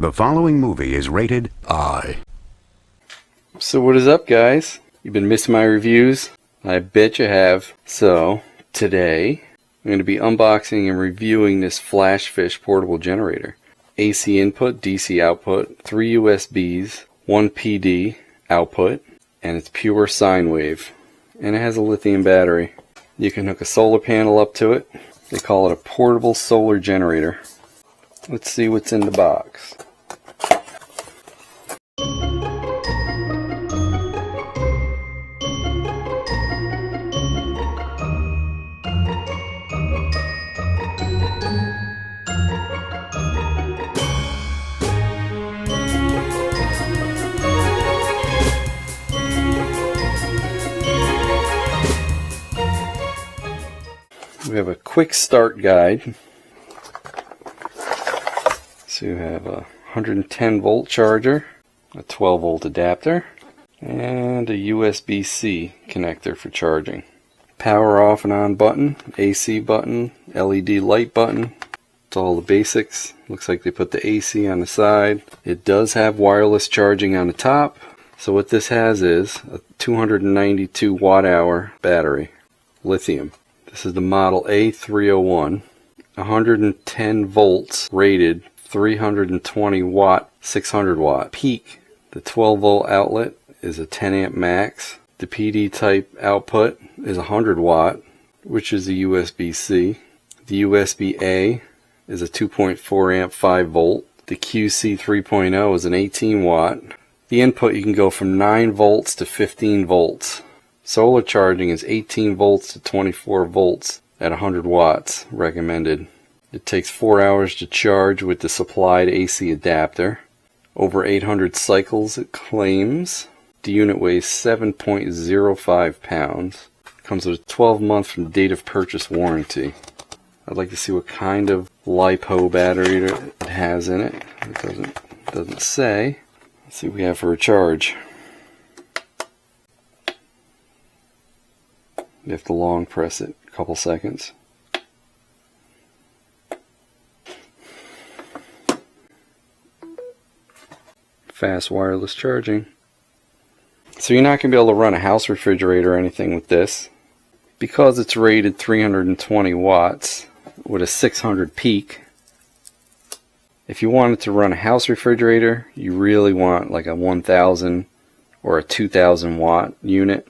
The following movie is rated I. So what is up, guys? You've been missing my reviews? I bet you have. So today I'm going to be unboxing and reviewing this Flashfish portable generator. AC input, DC output, 3 USBs, 1 PD output, and it's pure sine wave. And it has a lithium battery. You can hook a solar panel up to it. They call it a portable solar generator. Let's see what's in the box. We have a quick start guide. So you have a 110 volt charger, a 12 volt adapter, and a USB-C connector for charging. Power off and on button, AC button, LED light button. It's all the basics. Looks like they put the AC on the side. It does have wireless charging on the top. So what this has is a 292 watt hour battery, lithium. This is the model A301, 110 volts rated, 320 watt, 600 watt peak. The 12 volt outlet is a 10 amp max. The PD type output is 100 watt, which is a USB-C. The USB-A is a 2.4 amp 5 volt. The QC 3.0 is an 18 watt. The input, you can go from 9 volts to 15 volts. Solar charging is 18 volts to 24 volts at 100 watts recommended. It takes 4 hours to charge with the supplied AC adapter. Over 800 cycles it claims. The unit weighs 7.05 pounds. Comes with a 12-month from date of purchase warranty. I'd like to see what kind of LiPo battery it has in it. It doesn't say. Let's see what we have for a charge. You have to long press it a couple seconds. Fast wireless charging. So you're not going to be able to run a house refrigerator or anything with this. Because it's rated 320 watts with a 600 peak. If you wanted to run a house refrigerator, you really want like a 1000 or a 2000 watt unit.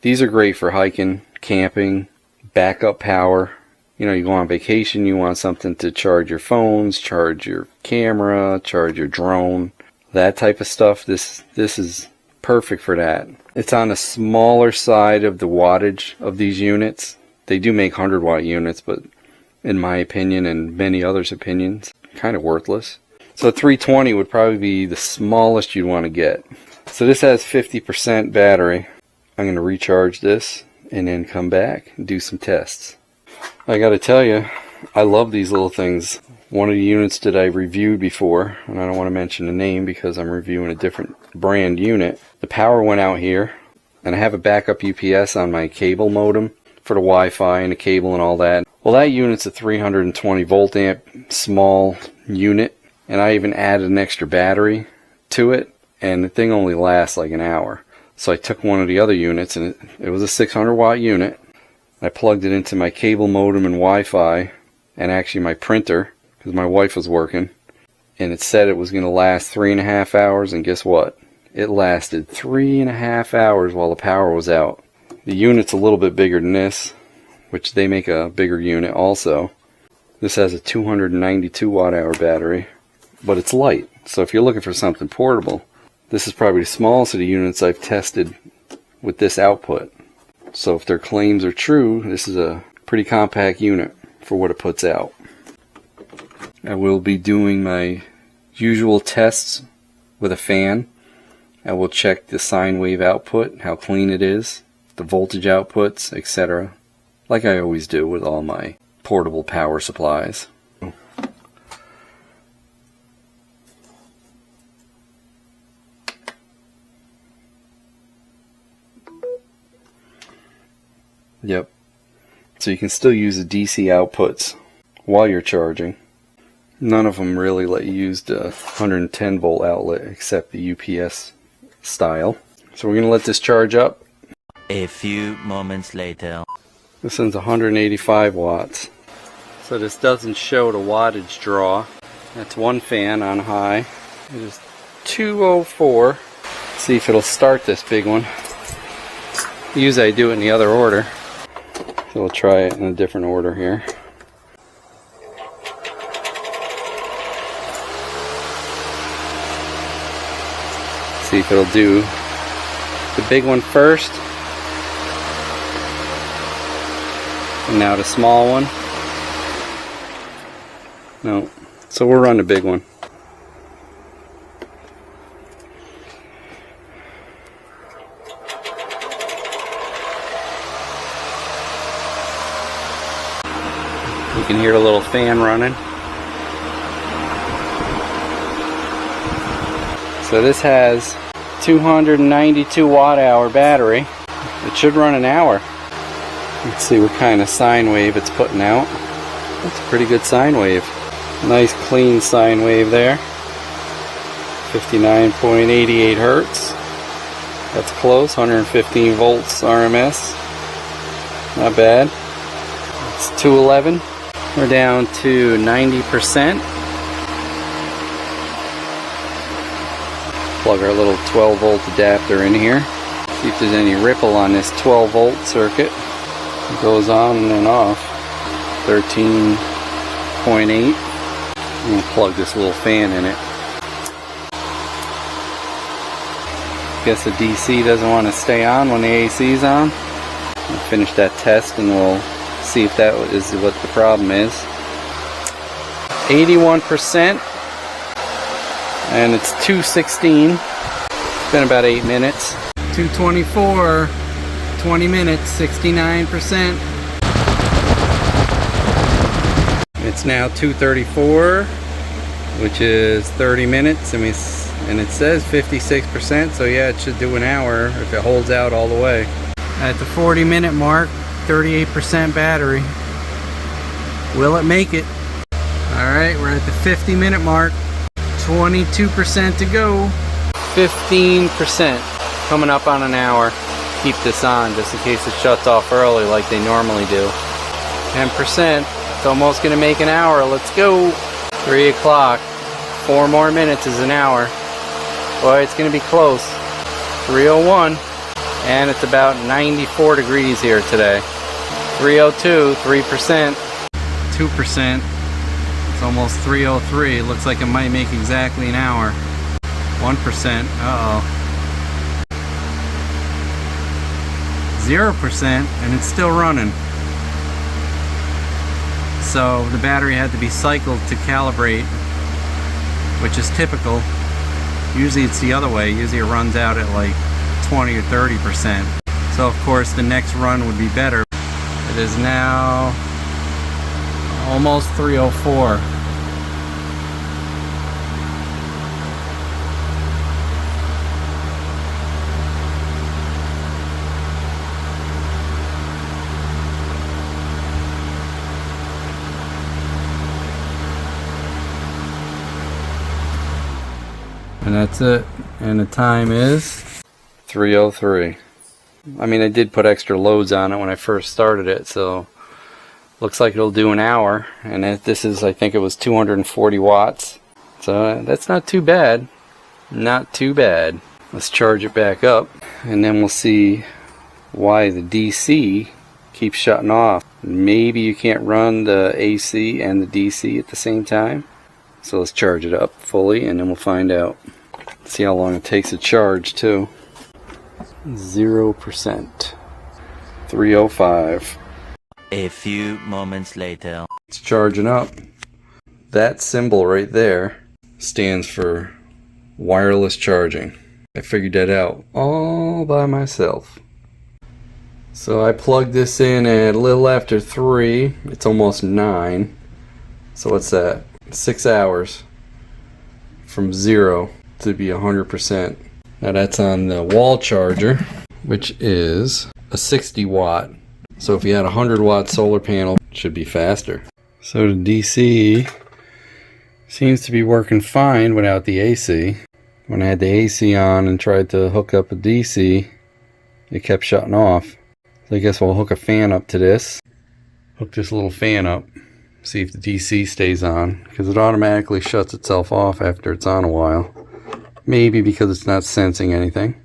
These are great for hiking, camping, backup power. You know, you go on vacation, you want something to charge your phones, charge your camera, charge your drone, that type of stuff. This is perfect for that. It's on the smaller side of the wattage of these units. They do make 100 watt units, but in my opinion and many others' opinions, kind of worthless. So 320 would probably be the smallest you'd want to get. So this has 50% battery. I'm going to recharge this and then come back and do some tests. I gotta tell you, I love these little things. One of the units that I reviewed before, and I don't want to mention the name because I'm reviewing a different brand unit, the power went out here, and I have a backup UPS on my cable modem for the Wi-Fi and the cable and all that. Well, that unit's a 320 volt amp small unit, and I even added an extra battery to it, and the thing only lasts like an hour. So I took one of the other units, and it was a 600 watt unit. I plugged it into my cable modem and Wi-Fi, and actually my printer, because my wife was working, and it said it was going to last 3.5 hours, and guess what? It lasted 3.5 hours while the power was out. The unit's a little bit bigger than this, which they make a bigger unit also. This has a 292 watt hour battery, but it's light. So if you're looking for something portable, this is probably the smallest of the units I've tested with this output. So if their claims are true, this is a pretty compact unit for what it puts out. I will be doing my usual tests with a fan. I will check the sine wave output, how clean it is, the voltage outputs, etc. Like I always do with all my portable power supplies. Yep. So you can still use the DC outputs while you're charging. None of them really let you use the 110 volt outlet except the UPS style. So we're going to let this charge up. A few moments later. This one's 185 watts. So this doesn't show the wattage draw. That's one fan on high. It is 204. Let's see if it'll start this big one. Usually I do it in the other order. So we'll try it in a different order here. See if it'll do the big one first. And now the small one. No. So we'll run the big one. You can hear the little fan running. So this has 292 watt hour battery. It should run an hour. Let's see what kind of sine wave it's putting out. That's a pretty good sine wave. Nice clean sine wave there. 59.88 hertz. That's close. 115 volts RMS. Not bad. It's 211. We're down to 90%. Plug our little 12 volt adapter in here. See if there's any ripple on this 12 volt circuit. It goes on and off. 13.8. I'm going to plug this little fan in it. Guess the DC doesn't want to stay on when the AC is on. We'll finish that test and we'll see if that is what the problem is. 81%. And it's 2:16. It's been about 8 minutes. 2:24. 20 minutes. 69%. It's now 2:34, which is 30 minutes, and it says 56%, so yeah, it should do an hour if it holds out all the way. At the 40-minute mark, 38% battery. Will it make it? Alright, we're at the 50-minute mark, 22% to go. 15% coming up on an hour. Keep this on just in case it shuts off early like they normally do. 10%. It's almost gonna make an hour. Let's go. 3 o'clock. 4 more minutes is an hour. Boy, it's gonna be close. 3:01, and it's about 94 degrees here today. 3:02, 3%, 2%. It's almost 3:03. Looks like it might make exactly an hour. 1%. Uh-oh. 0%, and it's still running. So the battery had to be cycled to calibrate, which is typical. Usually it's the other way. Usually it runs out at like 20 or 30%. So of course the next run would be better. It is now almost 3:04. And that's it. And the time is 3:03. I mean, I did put extra loads on it when I first started it, so looks like it'll do an hour. And this is, I think it was 240 watts. So that's not too bad. Not too bad. Let's charge it back up, and then we'll see why the DC keeps shutting off. Maybe you can't run the AC and the DC at the same time. So let's charge it up fully, and then we'll find out. See how long it takes to charge too. 0%. 3:05. A few moments later. It's charging up. That symbol right there stands for wireless charging. I figured that out all by myself. So I plugged this in at a little after 3. It's almost 9. So what's that? 6 hours from 0 to be 100%. Now that's on the wall charger, which is a 60 watt. So if you had a 100 watt solar panel, it should be faster. So the DC Seems to be working fine without the AC. When I had the AC on and tried to hook up a DC, it kept shutting off. So I guess we'll hook a fan up to this. Hook this little fan up, see if the DC stays on, because it automatically shuts itself off after it's on a while. Maybe because it's not sensing anything.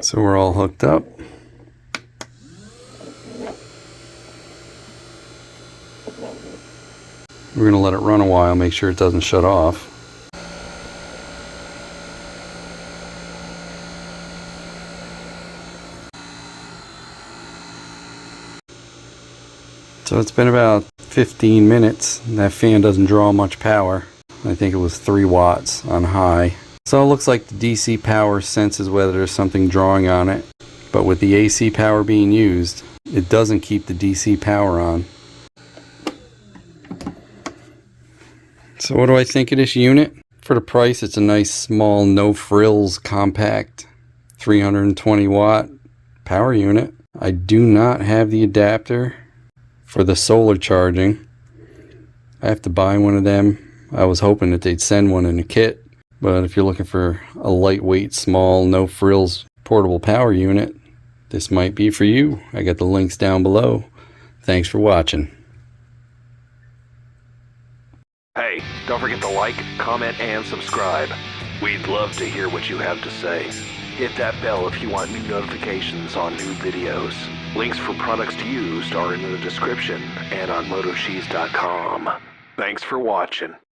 So we're all hooked up. We're going to let it run a while, make sure it doesn't shut off. So it's been about 15 minutes. That fan doesn't draw much power. I think it was 3 watts on high. So it looks like the DC power senses whether there's something drawing on it. But with the AC power being used, it doesn't keep the DC power on. So what do I think of this unit? For the price, it's a nice small no frills compact 320 watt power unit. I do not have the adapter for the solar charging. I have to buy one of them. I was hoping that they'd send one in a kit, but if you're looking for a lightweight, small, no frills portable power unit, this might be for you. I got the links down below. Thanks for watching. Hey, don't forget to like, comment, and subscribe. We'd love to hear what you have to say. Hit that bell if you want new notifications on new videos. Links for products used are in the description and on MotoCheez.com. Thanks for watching.